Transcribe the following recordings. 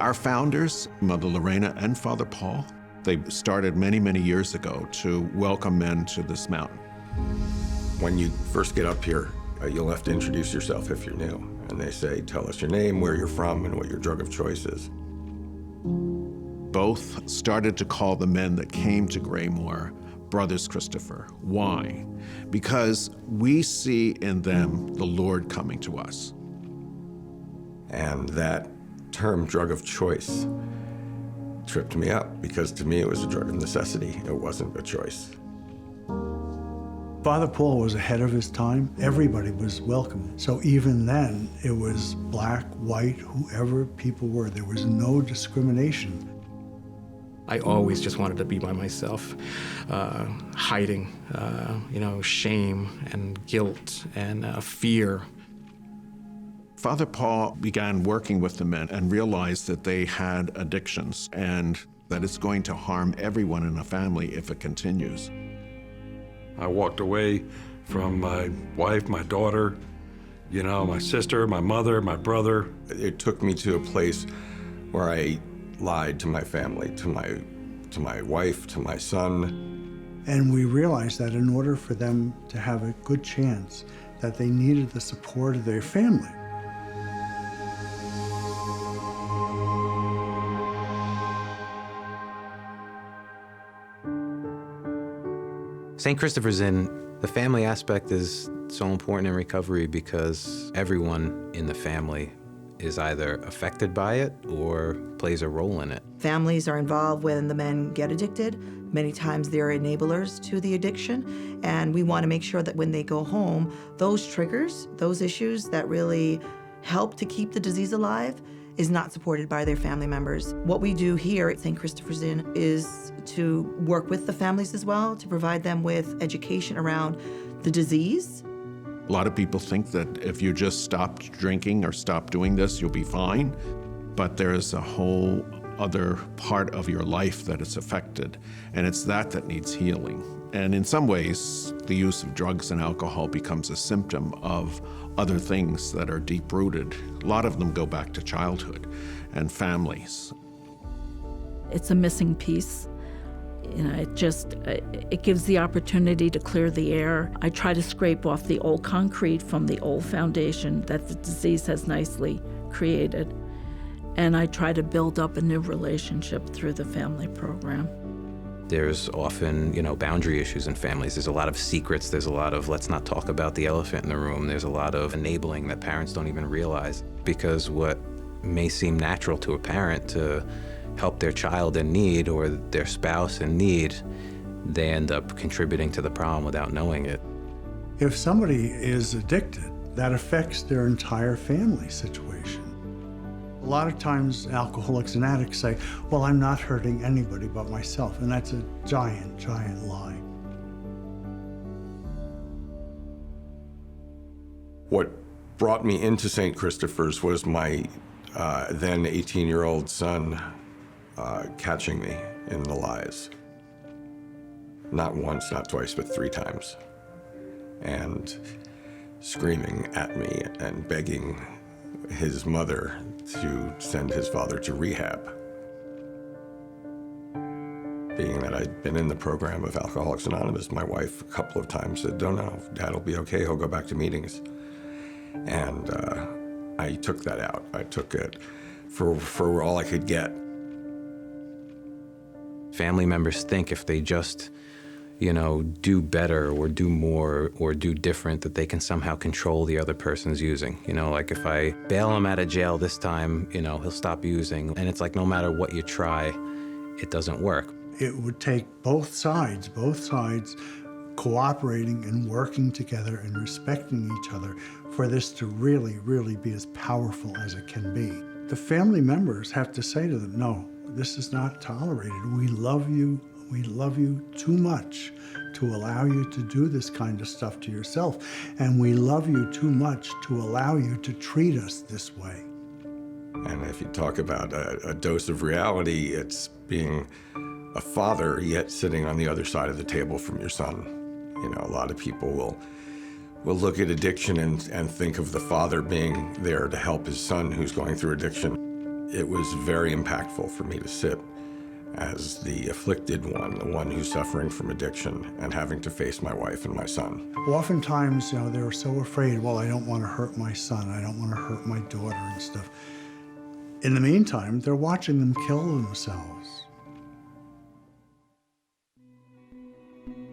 Our founders, Mother Lorena and Father Paul, they started many, many years ago to welcome men to this mountain. When you first get up here, you'll have to introduce yourself if you're new. And they say, tell us your name, where you're from, and what your drug of choice is. Both started to call the men that came to Graymoor Brothers Christopher. Why? Because we see in them the Lord coming to us. And that term, drug of choice, tripped me up, because to me it was a drug of necessity. It wasn't a choice. Father Paul was ahead of his time. Everybody was welcome. So even then, it was black, white, whoever people were. There was no discrimination. I always just wanted to be by myself, hiding, shame and guilt and fear. Father Paul began working with the men and realized that they had addictions and that it's going to harm everyone in a family if it continues. I walked away from my wife, my daughter, my sister, my mother, my brother. It took me to a place where I lied to my family, to my wife, to my son. And we realized that in order for them to have a good chance, that they needed the support of their family. St. Christopher's Inn, the family aspect is so important in recovery because everyone in the family is either affected by it or plays a role in it. Families are involved when the men get addicted. Many times they're enablers to the addiction, and we want to make sure that when they go home, those triggers, those issues that really help to keep the disease alive is not supported by their family members. What we do here at St. Christopher's Inn is to work with the families as well, to provide them with education around the disease. A lot of people think that if you just stopped drinking or stopped doing this, you'll be fine. But there's a whole other part of your life that is affected, and it's that needs healing. And in some ways, the use of drugs and alcohol becomes a symptom of other things that are deep-rooted. A lot of them go back to childhood and families. It's a missing piece. It gives the opportunity to clear the air. I try to scrape off the old concrete from the old foundation that the disease has nicely created. And I try to build up a new relationship through the family program. There's often, boundary issues in families. There's a lot of secrets. There's a lot of let's not talk about the elephant in the room. There's a lot of enabling that parents don't even realize, because what may seem natural to a parent to help their child in need or their spouse in need, they end up contributing to the problem without knowing it. If somebody is addicted, that affects their entire family situation. A lot of times alcoholics and addicts say, well, I'm not hurting anybody but myself, and that's a giant, giant lie. What brought me into St. Christopher's was my then 18-year-old son catching me in the lies. Not once, not twice, but 3 times. And screaming at me and begging his mother to send his father to rehab. Being that I'd been in the program of Alcoholics Anonymous, my wife a couple of times said, no, Dad'll be okay, he'll go back to meetings. And I took that out. I took it for all I could get. Family members think if they just, do better or do more or do different, that they can somehow control the other person's using. Like if I bail him out of jail this time, he'll stop using. And it's like no matter what you try, it doesn't work. It would take both sides cooperating and working together and respecting each other for this to really, really be as powerful as it can be. The family members have to say to them, no, this is not tolerated. We love you too much to allow you to do this kind of stuff to yourself. And we love you too much to allow you to treat us this way. And if you talk about a dose of reality, it's being a father yet sitting on the other side of the table from your son. A lot of people will look at addiction and think of the father being there to help his son who's going through addiction. It was very impactful for me to sit as the afflicted one, the one who's suffering from addiction and having to face my wife and my son. Oftentimes, they were so afraid, well, I don't want to hurt my son, I don't want to hurt my daughter and stuff. In the meantime, they're watching them kill themselves.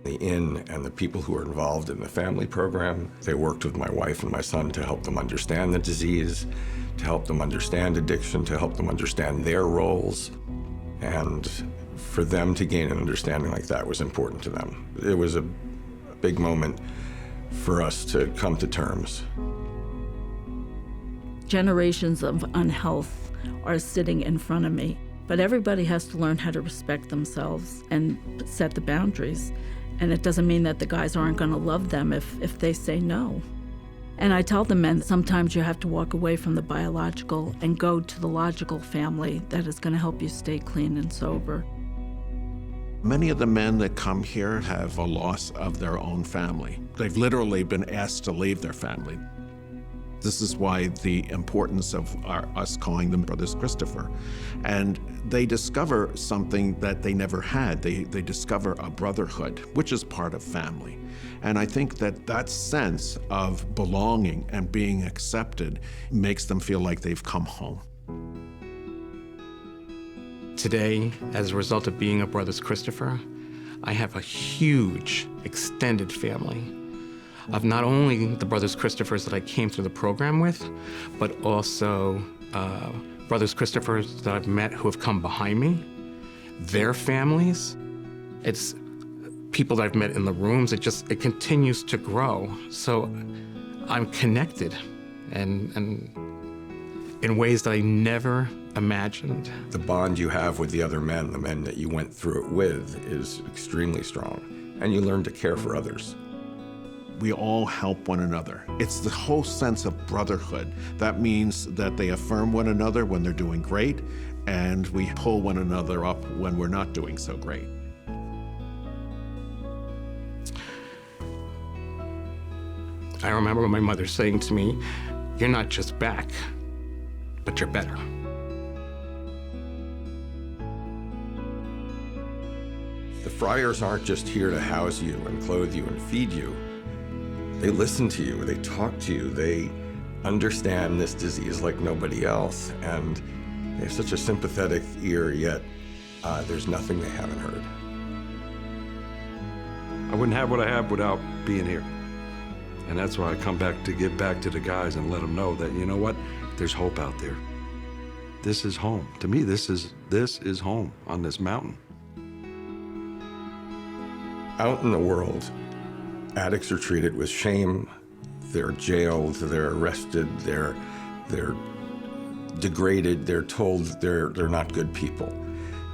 The inn and the people who are involved in the family program, they worked with my wife and my son to help them understand the disease, to help them understand addiction, to help them understand their roles. And for them to gain an understanding like that was important to them. It was a big moment for us to come to terms. Generations of unhealth are sitting in front of me, but everybody has to learn how to respect themselves and set the boundaries. And it doesn't mean that the guys aren't going to love them if they say no. And I tell the men, sometimes you have to walk away from the biological and go to the logical family that is going to help you stay clean and sober. Many of the men that come here have a loss of their own family. They've literally been asked to leave their family. This is why the importance of us calling them Brothers Christopher. And they discover something that they never had. They discover a brotherhood, which is part of family. And I think that sense of belonging and being accepted makes them feel like they've come home. Today, as a result of being a Brothers Christopher, I have a huge extended family of not only the Brothers Christophers that I came through the program with, but also Brothers Christophers that I've met who have come behind me, their families. It's people that I've met in the rooms. It continues to grow. So I'm connected and in ways that I never imagined. The bond you have with the other men, the men that you went through it with, is extremely strong, and you learn to care for others. We all help one another. It's the whole sense of brotherhood. That means that they affirm one another when they're doing great, and we pull one another up when we're not doing so great. I remember my mother saying to me, "You're not just back, but you're better." The Friars aren't just here to house you and clothe you and feed you. They listen to you, they talk to you, they understand this disease like nobody else, and they have such a sympathetic ear, yet there's nothing they haven't heard. I wouldn't have what I have without being here. And that's why I come back to give back to the guys and let them know that, you know what, there's hope out there. This is home. To me, this is home on this mountain. Out in the world, addicts are treated with shame, they're jailed, they're arrested, they're degraded, they're told they're not good people.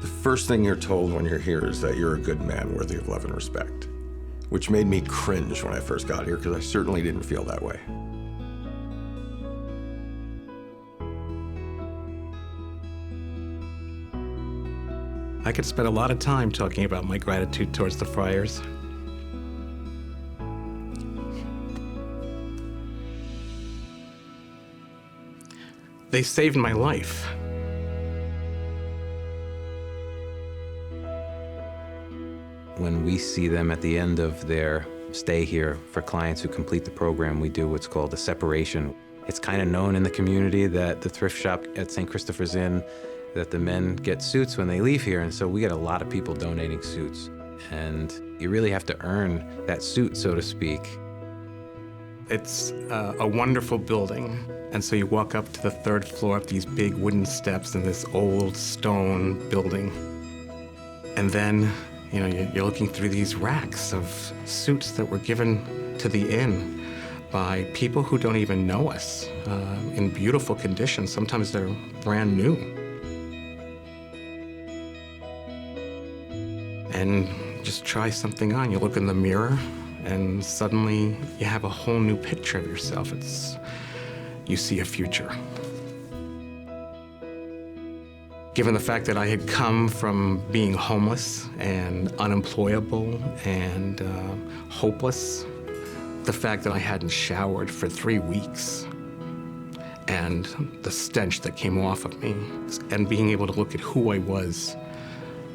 The first thing you're told when you're here is that you're a good man worthy of love and respect, which made me cringe when I first got here, because I certainly didn't feel that way. I could spend a lot of time talking about my gratitude towards the Friars. They saved my life. When we see them at the end of their stay here, for clients who complete the program, we do what's called a separation. It's kind of known in the community that the thrift shop at St. Christopher's Inn, that the men get suits when they leave here, and so we get a lot of people donating suits. And you really have to earn that suit, so to speak. It's a wonderful building, and so you walk up to the third floor up these big wooden steps in this old stone building. And then, you're looking through these racks of suits that were given to the inn by people who don't even know us, in beautiful condition. Sometimes they're brand new. And just try something on. You look in the mirror, and suddenly you have a whole new picture of yourself. You see a future. Given the fact that I had come from being homeless and unemployable and hopeless, the fact that I hadn't showered for 3 weeks, and the stench that came off of me, and being able to look at who I was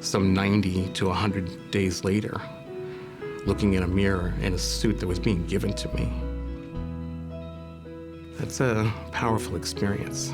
some 90 to 100 days later, looking in a mirror in a suit that was being given to me. That's a powerful experience.